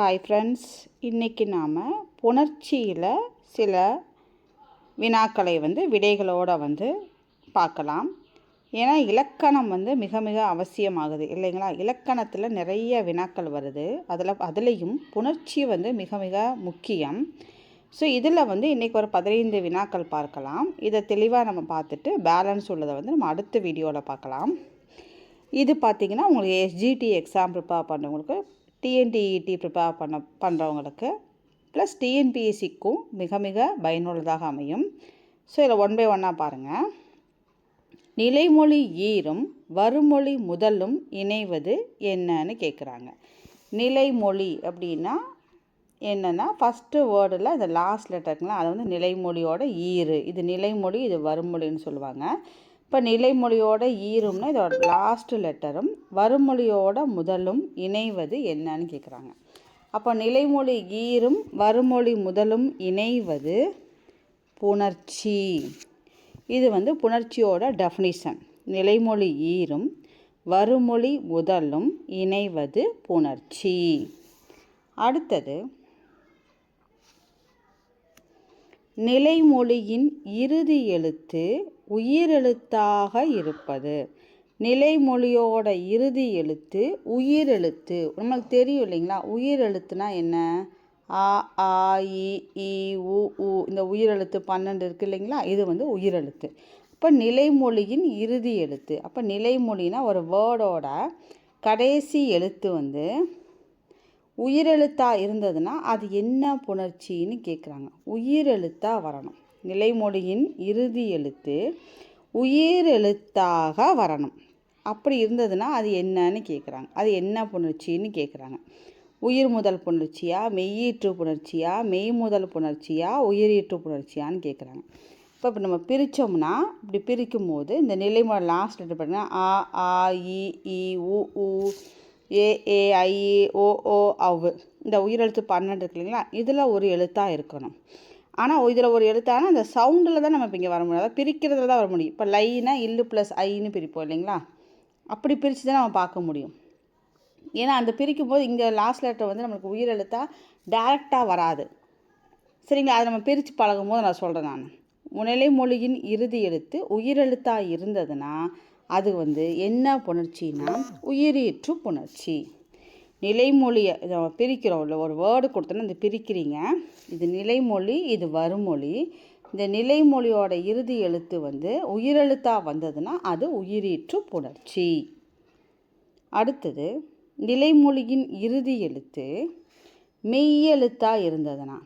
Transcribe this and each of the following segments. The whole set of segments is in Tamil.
ஹாய் ஃப்ரெண்ட்ஸ், இன்றைக்கி நாம் புணர்ச்சியில் சில வினாக்களை விடைகளோடு பார்க்கலாம். ஏன்னா இலக்கணம் மிக மிக அவசியமாகுது இல்லைங்களா? இலக்கணத்தில் நிறைய வினாக்கள் வருது. அதுலேயும் புணர்ச்சி மிக மிக முக்கியம். ஸோ இதில் இன்றைக்கி ஒரு 15 வினாக்கள் பார்க்கலாம். இதை தெளிவாக நம்ம பார்த்துட்டு பேலன்ஸ் உள்ளதை நம்ம அடுத்த வீடியோவில் பார்க்கலாம். இது பார்த்திங்கன்னா உங்களுக்கு எஸ்ஜிடி எக்ஸாம் ப்ரிப்பேர் பண்ணுறவங்களுக்கு, டிஎன்டிஇடி ப்ரிப்பேர் பண்ணுறவங்களுக்கு ப்ளஸ் டிஎன்பிஎஸ்சிக்கும் மிக மிக பயனுள்ளதாக அமையும். ஸோ இதில் ஒன் பை ஒன்னாக பாருங்கள். நிலைமொழி ஈரும் வருமொழி முதலும் இணைவது என்னன்னு கேட்குறாங்க. நிலைமொழி அப்படின்னா என்னென்னா ஃபஸ்ட்டு வேர்டில் இந்த லாஸ்ட் லெட்டருக்குலாம் அதை நிலைமொழியோட ஈரு, இது நிலைமொழி, இது வருமொழின்னு சொல்லுவாங்க. இப்போ நிலைமொழியோட ஈரும்னா இதோட லாஸ்ட் லெட்டரும் வருமொழியோட முதலும் இணைவது என்னன்னு கேட்குறாங்க. அப்போ நிலைமொழி ஈரும் வருமொழி முதலும் இணைவது புணர்ச்சி. இது புணர்ச்சியோட டெஃபினிஷன். நிலைமொழி ஈரும் வருமொழி முதலும் இணைவது புணர்ச்சி. அடுத்தது, நிலைமொழியின் இறுதி எழுத்து உயிரெழுத்தாக இருப்பது. நிலைமொழியோட இறுதி எழுத்து உயிரெழுத்து. நம்மளுக்கு தெரியும் இல்லைங்களா? உயிரெழுத்துனா என்ன? ஆ, ஆ, இ, உ, உ. இந்த உயிரெழுத்து 12 இருக்குது இல்லைங்களா? இது உயிரெழுத்து. இப்போ நிலைமொழியின் இறுதி எழுத்து. அப்போ நிலைமொழினா ஒரு வேர்டோட கடைசி எழுத்து உயிரெழுத்தாக இருந்ததுன்னா அது என்ன புணர்ச்சின்னு கேட்குறாங்க. உயிரெழுத்தாக வரணும். நிலைமொழியின் இறுதி எழுத்து உயிரெழுத்தாக வரணும். அப்படி இருந்ததுன்னா அது என்னன்னு கேட்குறாங்க. அது என்ன புணர்ச்சின்னு கேட்குறாங்க. உயிர் முதல் புணர்ச்சியா, மெய்யீற்று புணர்ச்சியா, மெய் முதல் புணர்ச்சியா, உயிரீற்று புணர்ச்சியான்னு கேட்குறாங்க. இப்போ நம்ம பிரித்தோம்னா இப்படி பிரிக்கும் போது இந்த நிலைமொழி லாஸ்ட் லெட்டர் பார்த்தீங்கன்னா ஆ, ஆ, இ, உ, ஊ, ஏ, ஐ, ஓ, அவ். இந்த உயிரெழுத்து 12 இருக்கு இல்லைங்களா? இதில் ஒரு எழுத்தாக இருக்கணும். ஆனால் இதில் ஒரு எழுத்தானா அந்த சவுண்டில் தான் நம்ம இப்போ இங்கே வர முடியும். அதாவது பிரிக்கிறதுல தான் வர முடியும். இப்போ லைனா இல்லு ப்ளஸ் ஐன்னு பிரிப்போம் இல்லைங்களா? அப்படி பிரித்து தான் நம்ம பார்க்க முடியும். ஏன்னா அந்த பிரிக்கும் போது இங்கே லாஸ்ட் லெட்டர் நம்மளுக்கு உயிரெழுத்தாக டைரெக்டாக வராது. சரிங்களா? அதை நம்ம பிரித்து பழகும் போது நான் சொல்கிறேன். நான் நிலைமொழியின் இறுதி எழுத்து உயிரெழுத்தாக இருந்ததுன்னா அது என்ன புணர்ச்சின்னா உயிரீற்று புணர்ச்சி. நிலைமொழியை இதை பிரிக்கிறோம் இல்லை, ஒரு வேர்டு கொடுத்தோன்னா இந்த பிரிக்கிறீங்க. இது நிலைமொழி, இது வருமொழி. இந்த நிலைமொழியோட இறுதி எழுத்து உயிரெழுத்தாக வந்ததுன்னா அது உயிரீற்று புணர்ச்சி. அடுத்தது, நிலைமொழியின் இறுதி எழுத்து மெய்யெழுத்தாக இருந்ததுன்னா,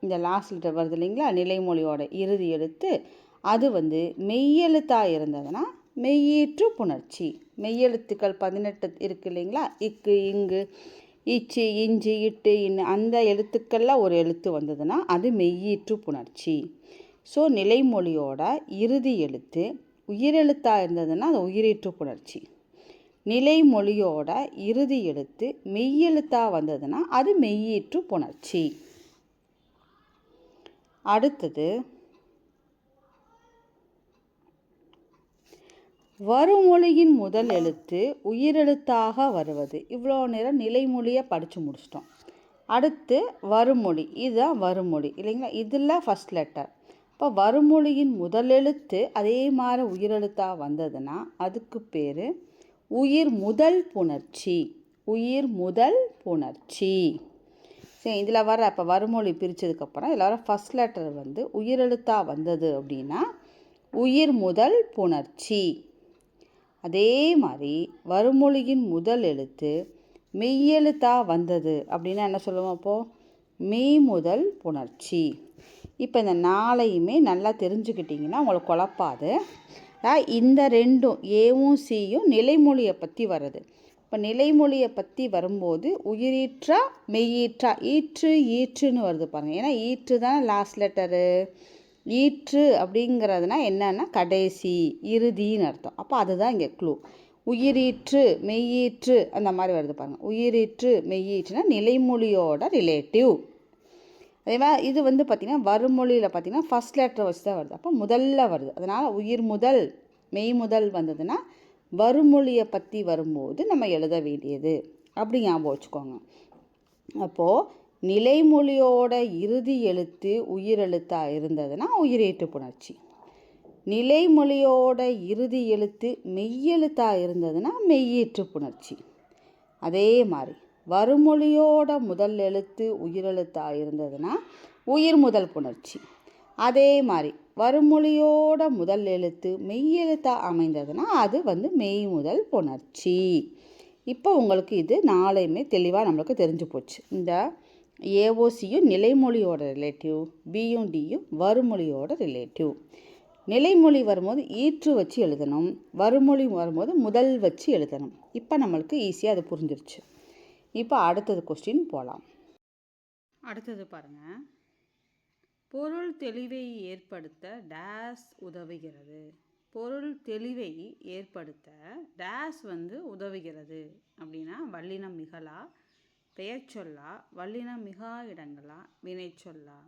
இந்த லாஸ்ட் லெட்டர் வருது இல்லைங்களா? நிலைமொழியோட இறுதி எழுத்து அது மெய்யெழுத்தாக இருந்ததுன்னா மெய்யீற்று புணர்ச்சி. மெய்யெழுத்துக்கள் 18 இருக்குது இல்லைங்களா? இக்கு, இங்கு, இச்சு, இஞ்சு, இட்டு, இன்னு, அந்த எழுத்துக்களில் ஒரு எழுத்து வந்ததுன்னா அது மெய்யீற்று புணர்ச்சி. ஸோ நிலைமொழியோட இறுதி எழுத்து உயிரெழுத்தாக இருந்ததுன்னா அது உயிரீற்று புணர்ச்சி. நிலைமொழியோட இறுதி எழுத்து மெய்யெழுத்தாக வந்ததுன்னா அது மெய்யீற்று புணர்ச்சி. அடுத்தது, வருமொழியின் முதல் எழுத்து உயிரெழுத்தாக வருவது. இவ்வளோ நேரம் நிலைமொழியை படித்து முடிச்சிட்டோம். அடுத்து வருமொழி. இதுதான் வருமொழி இல்லைங்களா? இதில் ஃபஸ்ட் லெட்டர். இப்போ வருமொழியின் முதல் எழுத்து அதே மாதிரி உயிரெழுத்தாக வந்ததுன்னா அதுக்கு பேர் உயிர் முதல் புணர்ச்சி. உயிர் முதல் புணர்ச்சி. சரி, இதில் வர இப்போ வருமொழி பிரித்ததுக்கப்புறம் இதில் வர ஃபஸ்ட் லெட்டர் உயிரெழுத்தாக வந்தது அப்படின்னா உயிர் முதல் புணர்ச்சி. அதே மாதிரி வருமொழியின் முதல் எழுத்து மெய்யெழுத்தாக வந்தது அப்படின்னா என்ன சொல்லுவோம்? அப்போது மெய் முதல் புணர்ச்சி. இப்போ இந்த 4ஐயுமே நல்லா தெரிஞ்சுக்கிட்டிங்கன்னா உங்களுக்கு குழப்பாது. இந்த ரெண்டும் ஏவும் சியும் நிலைமொழியை பற்றி வருது. இப்போ நிலைமொழியை பற்றி வரும்போது உயிரீற்றா மெய்யீற்றா, ஈற்று ஈற்றுன்னு வருது பாருங்கள். ஏன்னா ஈற்று தான் லாஸ்ட் லெட்டரு. ஈற்று அப்படிங்கிறதுனா என்னன்னா கடைசி, இறுதின்னு அர்த்தம். அப்போ அதுதான் இங்கே க்ளூ. உயிரீற்று மெய்யீற்று அந்த மாதிரி வருது பாருங்கள். உயிரீற்று மெய்யீற்றுனா நிலைமொழியோட ரிலேட்டிவ். அதே மாதிரி இது பார்த்திங்கன்னா வருமொழியில் பார்த்திங்கன்னா ஃபஸ்ட் லெட்டர் வச்சு தான் வருது. அப்போ முதல்ல வருது. அதனால் உயிர் முதல் மெய் முதல் வந்ததுன்னா வருமொழியை பற்றி வரும்போது நம்ம எழுத வேண்டியது அப்படி ஞாபகம் வச்சுக்கோங்க. அப்போது நிலைமொழியோட இறுதி எழுத்து உயிரெழுத்தாக இருந்ததுன்னா உயிரீட்டு புணர்ச்சி. நிலைமொழியோட இறுதி எழுத்து மெய்யெழுத்தாக இருந்ததுன்னா மெய்யீற்று புணர்ச்சி. அதே மாதிரி வருமொழியோட முதல் எழுத்து உயிரெழுத்தாக இருந்ததுன்னா உயிர் முதல் புணர்ச்சி. அதே மாதிரி வருமொழியோட முதல் எழுத்து மெய்யெழுத்தாக அமைந்ததுன்னா அது மெய் முதல் புணர்ச்சி. இப்போ உங்களுக்கு இது நாளையுமே தெளிவாக நம்மளுக்கு தெரிஞ்சு போச்சு. இந்த ஏஓசியும் நிலைமொழியோட ரிலேட்டிவ், பியும் டியும் வருமொழியோட ரிலேட்டிவ். நிலைமொழி வரும்போது ஈற்று வச்சு எழுதணும், வருமொழி வரும்போது முதல் வச்சு எழுதணும். இப்போ நம்மளுக்கு ஈஸியாக அது புரிஞ்சிருச்சு. இப்போ அடுத்தது கொஸ்டின் போகலாம். அடுத்தது பாருங்கள், பொருள் தெளிவை ஏற்படுத்த டேஸ் உதவுகிறது. பொருள் தெளிவை ஏற்படுத்த டேஸ் உதவுகிறது அப்படின்னா வல்லினம் மிகலா, பெயர் சொல்லா, வல்லினம் மிகா இடங்களா, வினை சொல்லா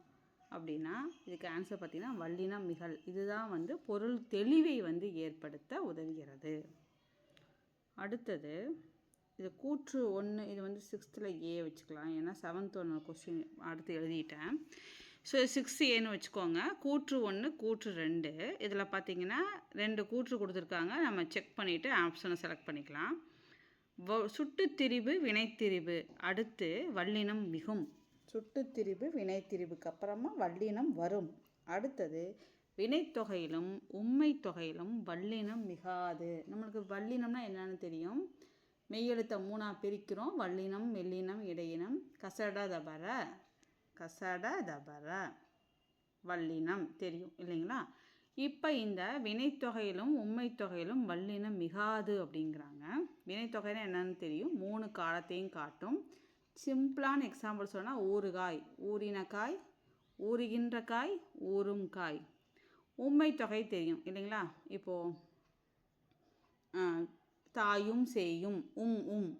அப்படின்னா இதுக்கு ஆன்சர் பார்த்திங்கன்னா வல்லினம் மிகல். இதுதான் பொருள் தெளிவை ஏற்படுத்த உதவுகிறது. அடுத்தது இது கூற்று 1, இது 6th ஏ வச்சுக்கலாம், ஏன்னா 7th 1 கொஸ்டின் அடுத்து எழுதிட்டேன். ஸோ 6Aன்னு வச்சுக்கோங்க. கூற்று 1 கூற்று 2 இதில் பார்த்திங்கன்னா 2 கூற்று கொடுத்துருக்காங்க. நம்ம செக் பண்ணிவிட்டு ஆப்ஷனை செலக்ட் பண்ணிக்கலாம். சுட்டுத்திரிபு வினைத்திரிபு அடுத்து வல்லினம் மிகும். சுட்டுத்திரிபு வினைத்திரிபுக்கு அப்புறமா வல்லினம் வரும். அடுத்தது வினைத்தொகையிலும் உண்மை தொகையிலும் வல்லினம் மிகாது. நம்மளுக்கு வல்லினம்னா என்னன்னு தெரியும். மெய்யெழுத்தை 3ஆக பிரிக்கிறோம். வல்லினம், மெல்லினம், இடையினம். கசட தபர வல்லினம் தெரியும் இல்லைங்களா. இப்போ இந்த வினைத்தொகையிலும் உண்மை தொகையிலும் வல்லினம் மிகாது அப்படிங்கிறாங்க. வினைத்தொகைனா என்னன்னு தெரியும், 3 காலத்தையும் காட்டும். சிம்பிளான எக்ஸாம்பிள் சொன்னால் ஊறுகாய், ஊறின காய், ஊறுகின்ற காய், ஊறும் காய். உண்மை தொகை தெரியும் இல்லைங்களா. இப்போது தாயும் செய்யும்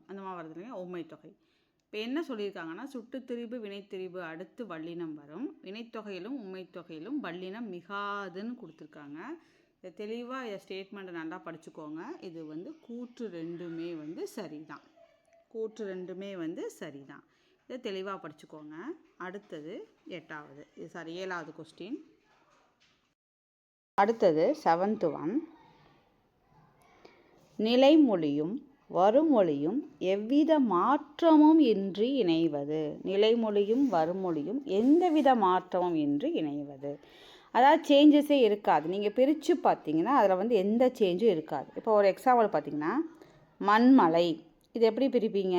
அந்த மாதிரி வருது இல்லையா உண்மை தொகை. இப்போ என்ன சொல்லியிருக்காங்கன்னா சுட்டுத்திரிபு வினைத்திரிபு அடுத்து வல்லினம் வரும். வினைத்தொகையிலும் உண்மை தொகையிலும் வல்லினம் மிகாதுன்னு கொடுத்துருக்காங்க. இதை தெளிவாக இதை ஸ்டேட்மெண்ட்டை நல்லா படிச்சுக்கோங்க. இது கூற்று 2மே சரிதான். கூற்று 2மே சரிதான். இதை தெளிவாக படிச்சுக்கோங்க. அடுத்தது 7வது கொஸ்டின். அடுத்தது 7th 1. நிலைமொழியும் வருமொழியும் எவ்வித மாற்றமும் இன்றி இணைவது. நிலைமொழியும் வருமொழியும் எந்தவித மாற்றமும் இன்றி இணைவது. அதாவது சேஞ்சஸே இருக்காது. நீங்கள் பிரித்து பார்த்தீங்கன்னா அதில் எந்த சேஞ்சும் இருக்காது. இப்போ ஒரு எக்ஸாம்பிள் பார்த்தீங்கன்னா மண்மலை, இது எப்படி பிரிப்பீங்க?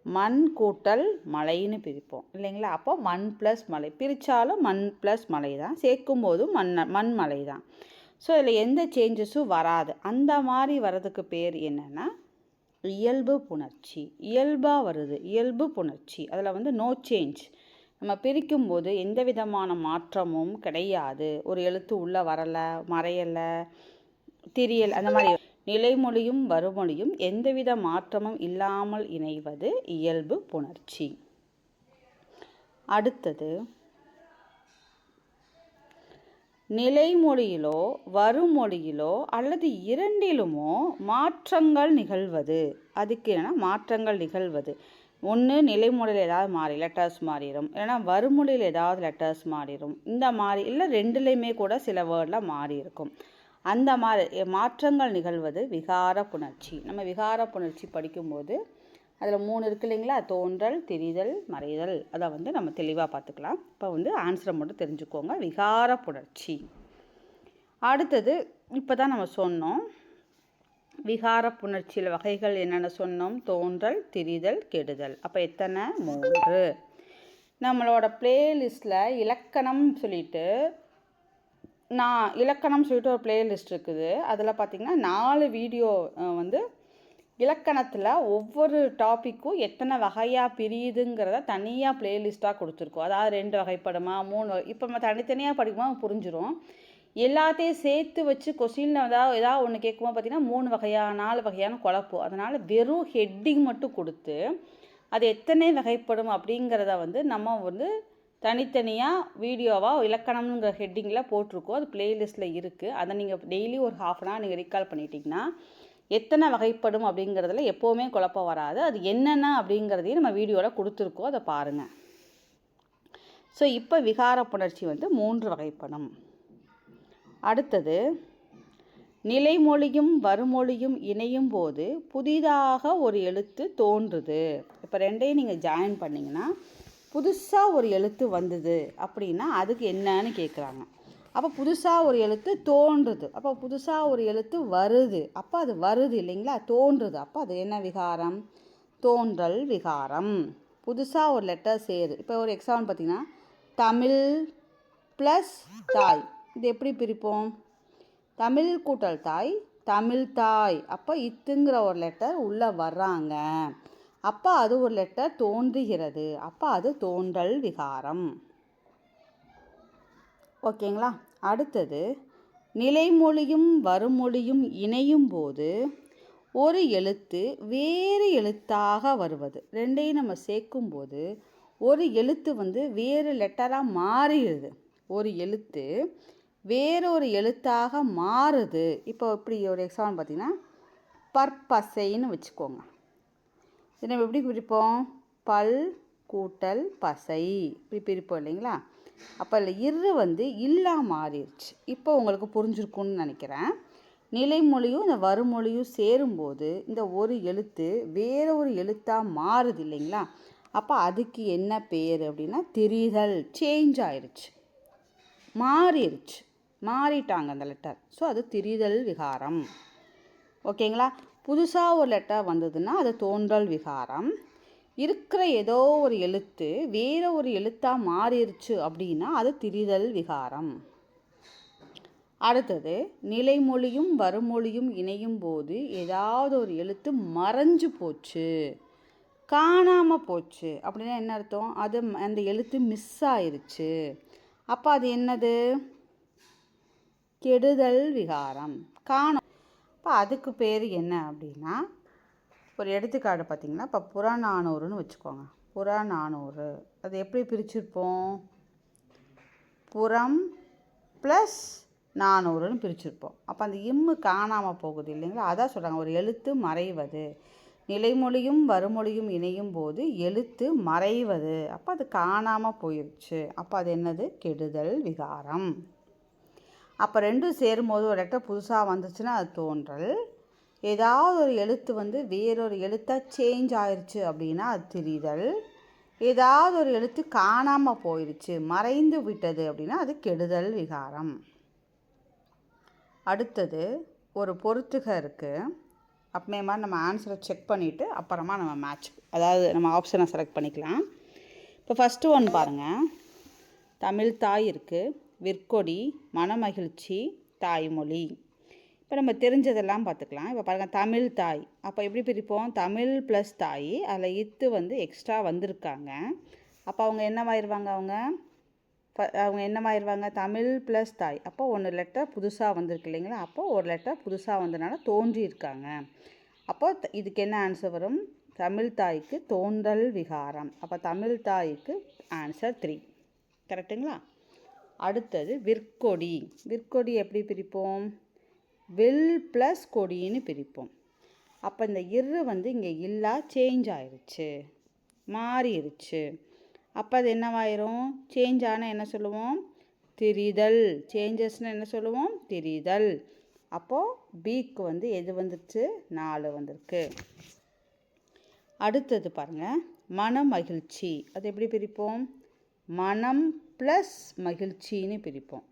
மண் கூட்டல் மலைன்னு பிரிப்போம் இல்லைங்களா. அப்போ மண் ப்ளஸ் மலை, பிரித்தாலும் மண் ப்ளஸ் மலை தான், சேர்க்கும் போதும் மண்மலை தான். ஸோ இதில் எந்த சேஞ்சஸும் வராது. அந்த மாதிரி வர்றதுக்கு பேர் என்னென்னா இயல்பு புணர்ச்சி. இயல்பாக வருது, இயல்பு புணர்ச்சி. அதில் நோ சேஞ்ச். நம்ம பிரிக்கும்போது எந்த விதமான மாற்றமும் கிடையாது. ஒரு எழுத்து உள்ளே வரலை, மறையலை, திரியல், அந்த மாதிரி. நிலைமொழியும் வருமொழியும் எந்தவித மாற்றமும் இல்லாமல் இணைவது இயல்பு புணர்ச்சி. அடுத்தது நிலைமொழியிலோ வருமொழியிலோ அல்லது இரண்டிலுமோ மாற்றங்கள் நிகழ்வது. அதுக்கு என்னென்னா மாற்றங்கள் நிகழ்வது. ஒன்று நிலைமொழியில் ஏதாவது மாறி லெட்டர்ஸ் மாறிடும், இல்லைனா வருமொழியில் ஏதாவது லெட்டர்ஸ் மாறிடும். இந்த மாதிரி இல்லை ரெண்டுலேயுமே கூட சில வேர்டில் மாறி இருக்கும். அந்த மாதிரி மாற்றங்கள் நிகழ்வது விகார புணர்ச்சி. நம்ம விகார புணர்ச்சி படிக்கும்போது அதில் 3 இருக்கு இல்லைங்களா, தோன்றல், திரிதல், மறைதல். அதை நம்ம தெளிவாக பார்த்துக்கலாம். இப்போ ஆன்சரை மட்டும் தெரிஞ்சுக்கோங்க. விகார புணர்ச்சி. அடுத்தது இப்போ தான் நம்ம சொன்னோம் விகார புணர்ச்சியில் வகைகள் என்னென்ன சொன்னோம். தோன்றல், திரிதல், கெடுதல். அப்போ எத்தனை? 3. நம்மளோட பிளேலிஸ்ட்டில் இலக்கணம் சொல்லிட்டு ஒரு பிளேலிஸ்ட் இருக்குது. அதில் பார்த்திங்கன்னா 4 வீடியோ இலக்கணத்தில் ஒவ்வொரு டாப்பிக்கும் எத்தனை வகையாக பிரியுதுங்கிறத தனியாக பிளேலிஸ்ட்டாக கொடுத்துருக்கோம். அதாவது 2 வகைப்படுமா 3 இப்போ நம்ம தனித்தனியாக படிக்கும்போது புரிஞ்சிடும். எல்லாத்தையும் சேர்த்து வச்சு கொஸ்டினில் ஏதாவது ஒன்று கேட்கும்போது பார்த்திங்கன்னா 3 வகையா 4 வகையான குழப்பம். அதனால் வெறும் ஹெட்டிங் மட்டும் கொடுத்து அது எத்தனை வகைப்படும் அப்படிங்கிறத நம்ம தனித்தனியாக வீடியோவாக இலக்கணம்ங்கிற ஹெட்டிங்கில் போட்டிருக்கோம். அது பிளேலிஸ்ட்டில் இருக்குது. அதை நீங்கள் டெய்லி ஒரு 1/2 hour நீங்கள் ரீகால் பண்ணிட்டீங்கன்னா எத்தனை வகைப்படும் அப்படிங்கிறதுல எப்போவுமே குழப்பம் வராது. அது என்னென்ன அப்படிங்கிறதையும் நம்ம வீடியோவில் கொடுத்துருக்கோம், அதை பாருங்கள். ஸோ இப்போ விகார புணர்ச்சி வந்து 3 வகைப்படும். அடுத்தது, நிலைமொழியும் வருமொழியும் இணையும் போது புதிதாக ஒரு எழுத்து தோன்றுது. இப்போ ரெண்டையும் நீங்கள் ஜாயின் பண்ணிங்கன்னா புதுசாக ஒரு எழுத்து வந்தது அப்படின்னா அதுக்கு என்னன்னு கேட்குறாங்க. அப்போ புதுசாக ஒரு எழுத்து தோன்றுது, அப்போ புதுசாக ஒரு எழுத்து வருது, அப்போ அது வருது இல்லைங்களா, தோன்றுது, அப்போ அது என்ன விகாரம்? தோன்றல் விகாரம். புதுசாக ஒரு லெட்டர் சேருது. இப்போ ஒரு எக்ஸாம்பிள் பார்த்திங்கன்னா, தமிழ் ப்ளஸ் தாய், இது எப்படி பிரிப்போம்? தமிழ் கூட்டல் தாய், தமிழ் தாய். அப்போ இத்துங்கிற ஒரு லெட்டர் உள்ளே வர்றாங்க, அப்போ அது ஒரு லெட்டர் தோன்றுகிறது, அப்போ அது தோன்றல் விகாரம். ஓகேங்களா? அடுத்தது, நிலைமொழியும் வருமொழியும் இணையும் போது ஒரு எழுத்து வேறு எழுத்தாக வருவது. ரெண்டையும் நம்ம சேர்க்கும்போது ஒரு எழுத்து வந்து வேறு லெட்டராக மாறிடுது. ஒரு எழுத்து வேறொரு எழுத்தாக மாறுது. இப்போ இப்படி ஒரு எக்ஸாம்பிள் பார்த்திங்கன்னா, பற்பசைன்னு வச்சுக்கோங்க. இதை நம்ம எப்படி பிரிப்போம்? பல் கூட்டல் பசை, இப்படி பிரிப்போம் இல்லைங்களா? அப்போ அதில் இரு வந்து இல்லா மாறிடுச்சு. இப்போ உங்களுக்கு புரிஞ்சிருக்குன்னு நினைக்கிறேன். நிலைமொழியும் இந்த வருமொழியும் சேரும்போது இந்த ஒரு எழுத்து வேற ஒரு எழுத்தாக மாறுது இல்லைங்களா? அப்போ அதுக்கு என்ன பேர் அப்படின்னா திரிதல். சேஞ்ச் ஆயிடுச்சு, மாறிடுச்சு, மாறிட்டாங்க அந்த லெட்டர். ஸோ அது திரிதல் விகாரம். ஓகேங்களா? புதுசாக ஒரு லெட்டர் வந்ததுன்னா அது தோன்றல் விகாரம். இருக்கிற ஏதோ ஒரு எழுத்து வேற ஒரு எழுத்தாக மாறிடுச்சு அப்படின்னா அது திரிதல் விகாரம். அடுத்தது, நிலைமொழியும் வருமொழியும் இணையும் போது ஏதாவது ஒரு எழுத்து மறைஞ்சு போச்சு, காணாமல் போச்சு அப்படின்னா என்ன அர்த்தம்? அது அந்த எழுத்து மிஸ் ஆயிடுச்சு, அப்போ அது என்னது? கெடுதல் விகாரம். காணும். இப்போ அதுக்கு பேர் என்ன அப்படின்னா, ஒரு எடுத்துக்காட்டு பார்த்திங்கன்னா, இப்போ புறநானூறுன்னு வச்சுக்கோங்க. புறநானூறு அது எப்படி பிரிச்சுருப்போம்? புறம் ப்ளஸ் நானூறுன்னு பிரிச்சுருப்போம். அப்போ அந்த இம்மு காணாமல் போகுது இல்லைங்களா? அதான் சொல்கிறாங்க, ஒரு எழுத்து மறைவது. நிலைமொழியும் வருமொழியும் இணையும் போது எழுத்து மறைவது, அப்போ அது காணாமல் போயிடுச்சு, அப்போ அது என்னது? கெடுதல் விகாரம். அப்போ ரெண்டும் சேரும்போது ஒரு லெட்டர் புதுசாக வந்துச்சுன்னா அது தோன்றல். ஏதாவது ஒரு எழுத்து வந்து வேறொரு எழுத்தாக சேஞ்ச் ஆயிடுச்சு அப்படின்னா அது திரிதல். ஏதாவது ஒரு எழுத்து காணாமல் போயிடுச்சு, மறைந்து விட்டது அப்படின்னா அது கெடுதல் விகாரம். அடுத்தது, ஒரு பொறுத்துக இருக்குது. அப்பமே மாதிரி நம்ம ஆன்சரை செக் பண்ணிவிட்டு அப்புறமா நம்ம மேட்ச், அதாவது நம்ம ஆப்ஷனை செலக்ட் பண்ணிக்கலாம். இப்போ ஃபஸ்ட்டு ஒன் பாருங்கள். தமிழ் தாய் இருக்குது, விற்கொடி, மனமகிழ்ச்சி, தாய்மொழி. இப்போ நம்ம தெரிஞ்சதெல்லாம் பார்த்துக்கலாம். இப்போ பாருங்கள், தமிழ் தாய். அப்போ எப்படி பிரிப்போம்? தமிழ் ப்ளஸ் தாய், அதில் இத்து வந்து எக்ஸ்ட்ரா வந்திருக்காங்க. அப்போ அவங்க என்னவாயிருவாங்க? அவங்க என்னவாயிருவாங்க? தமிழ் ப்ளஸ் தாய். அப்போ ஒன்று லெட்டர் புதுசாக வந்திருக்கு இல்லைங்களா? அப்போ ஒரு லெட்டர் புதுசாக வந்ததுனால தோன்றியிருக்காங்க. அப்போ இதுக்கு என்ன ஆன்சர் வரும்? தமிழ் தாய்க்கு தோன்றல் விகாரம். அப்போ தமிழ் தாய்க்கு ஆன்சர் 3. கரெக்டுங்களா? அடுத்தது, விற்கொடி. விற்கொடி எப்படி பிரிப்போம்? வில் ப்ளஸ் கொடின்னு பிரிப்போம். அப்போ இந்த இரு வந்து இங்கே இல்லா சேஞ்ச் ஆயிடுச்சு, மாறிடுச்சு. அப்போ அது என்னவாயிரும்? சேஞ்ச் ஆனால் என்ன சொல்லுவோம்? திரிதல். சேஞ்சஸ்னால் என்ன சொல்லுவோம்? திரிதல். அப்போது பிக்கு வந்து எது வந்துருச்சு? 4 வந்திருக்கு. அடுத்தது பாருங்கள், மனமகிழ்ச்சி. அது எப்படி பிரிப்போம்? மனம் ப்ளஸ் மகிழ்ச்சின்னு பிரிப்போம்.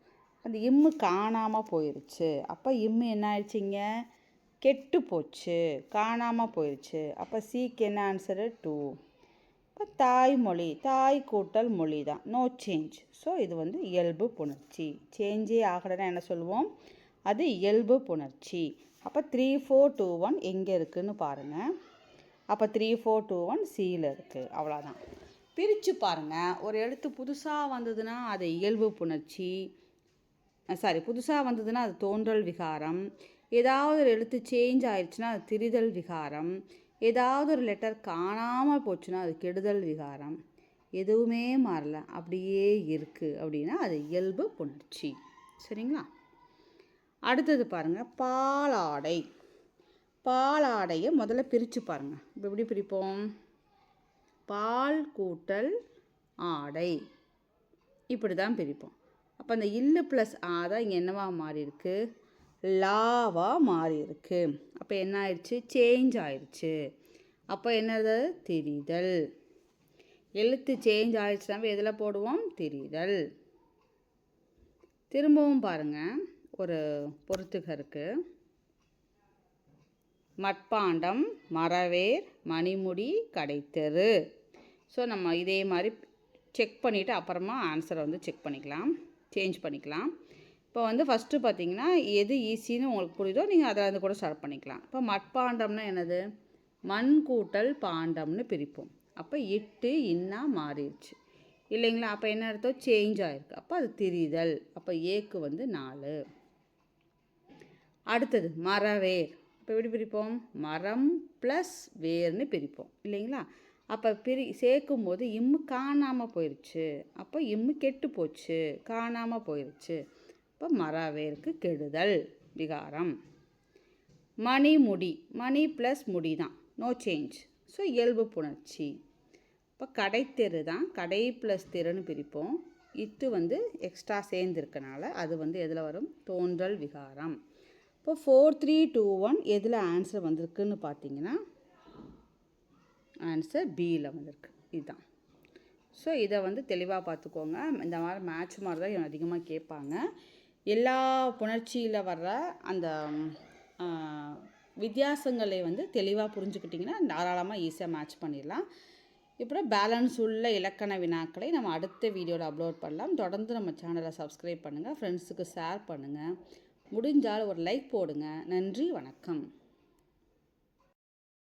அந்த இம்மு காணாமல் போயிடுச்சு, அப்போ இம்மு என்ன ஆயிடுச்சிங்க? கெட்டு போச்சு, காணாமல் போயிடுச்சு. அப்போ சிக்கு என்ன ஆன்சரு? 2. இப்போ தாய்மொழி, தாய் கூட்டல் மொழி தான், நோ சேஞ்ச். ஸோ இது வந்து இயல்பு புணர்ச்சி. சேஞ்சே ஆகலைன்னா என்ன சொல்லுவோம்? அது இயல்பு புணர்ச்சி. அப்போ 3, 4, 2, 1 எங்கே இருக்குதுன்னு பாருங்கள். அப்போ 3, 4, 2, 1 சியில் இருக்குது. அவ்வளோதான். பிரித்து பாருங்கள். ஒரு எழுத்து புதுசாக வந்ததுன்னா அது இயல்பு புணர்ச்சி, புதுசாக வந்ததுன்னா அது தோன்றல் விகாரம். ஏதாவது ஒரு எழுத்து சேஞ்ச் ஆயிடுச்சுன்னா அது திரிதல் விகாரம். ஏதாவது ஒரு லெட்டர் காணாமல் போச்சுன்னா அது கெடுதல் விகாரம். எதுவுமே மாறல, அப்படியே இருக்குது அப்படின்னா அது இயல்பு புணர்ச்சி. சரிங்களா? அடுத்தது பாருங்கள், பாலாடை. பாலாடையை முதல்ல பிரித்து பாருங்கள். இப்போ எப்படி பிரிப்போம்? பால் கூட்டல் ஆடை, இப்படி தான் பிரிப்போம். அப்போ அந்த இல்லு ப்ளஸ் ஆ தான் இங்கே என்னவா மாறி இருக்கு? லாவாக மாறி இருக்கு. அப்போ என்ன ஆயிடுச்சு? சேஞ்ச் ஆயிடுச்சு. அப்போ என்னது? திரிதல். எழுத்து சேஞ்ச் ஆயிடுச்சுனாவே எதில் போடுவோம்? திரிதல். திரும்பவும் பாருங்கள், ஒரு பொறுத்துக இருக்குது. மட்பாண்டம், மரவேர், மணிமுடி, கடைத்தெரு. ஸோ நம்ம இதே மாதிரி செக் பண்ணிவிட்டு அப்புறமா ஆன்சரை வந்து செக் பண்ணிக்கலாம், சேஞ்ச் பண்ணிக்கலாம். இப்போ வந்து ஃபஸ்ட்டு பார்த்தீங்கன்னா எது ஈஸின்னு உங்களுக்கு புரியுதோ நீங்கள் அதில் வந்து கூட ஸ்டார்ட் பண்ணிக்கலாம். இப்போ மட்பாண்டம்னா என்னது? மண் கூட்டல் பாண்டம்னு பிரிப்போம். அப்போ இட்டு இன்னா மாறிடுச்சு இல்லைங்களா? அப்போ என்ன அர்த்தம்? சேஞ்ச் ஆகிருக்கு. அப்போ அது திரிதல். அப்போ ஏக்கு வந்து 4. அடுத்தது மரவேர். இப்போ எப்படி பிரிப்போம்? மரம் ப்ளஸ் வேர்னு பிரிப்போம் இல்லைங்களா? அப்போ சேர்க்கும் போது இம்மு காணாமல் போயிடுச்சு. அப்போ இம்மு கெட்டு போச்சு, காணாமல் போயிடுச்சு. இப்போ மரவேருக்கு கெடுதல் விகாரம். மணிமுடி, மணி ப்ளஸ் முடி தான், நோ சேஞ்ச். ஸோ இயல்பு புணர்ச்சி. இப்போ கடைத்தெரு தான், கடை ப்ளஸ் தெருன்னு பிரிப்போம். இட்டு வந்து எக்ஸ்ட்ரா சேர்ந்துருக்கனால அது வந்து எதில் வரும்? தோன்றல் விகாரம். இப்போ 4, 3, 2, 1 எதில் ஆன்சர் வந்திருக்குன்னு பார்த்தீங்கன்னா ஆன்சர் பியில் வந்திருக்கு. இதுதான். ஸோ இதை வந்து தெளிவாக பார்த்துக்கோங்க. இந்த மாதிரி மேட்ச் மாதிரி தான் அதிகமாக கேட்பாங்க. எல்லா புணர்ச்சியில் வர்ற அந்த வித்தியாசங்களை வந்து தெளிவாக புரிஞ்சுக்கிட்டிங்கன்னா தாராளமாக ஈஸியாக மேட்ச் பண்ணிடலாம். இப்போ பேலன்ஸ் உள்ள இலக்கண வினாக்களை நம்ம அடுத்த வீடியோவில் அப்லோட் பண்ணலாம். தொடர்ந்து நம்ம சேனலை சப்ஸ்கிரைப் பண்ணுங்கள், ஃப்ரெண்ட்ஸுக்கு ஷேர் பண்ணுங்கள், முடிஞ்சால் ஒரு லைக் போடுங்க. நன்றி, வணக்கம்.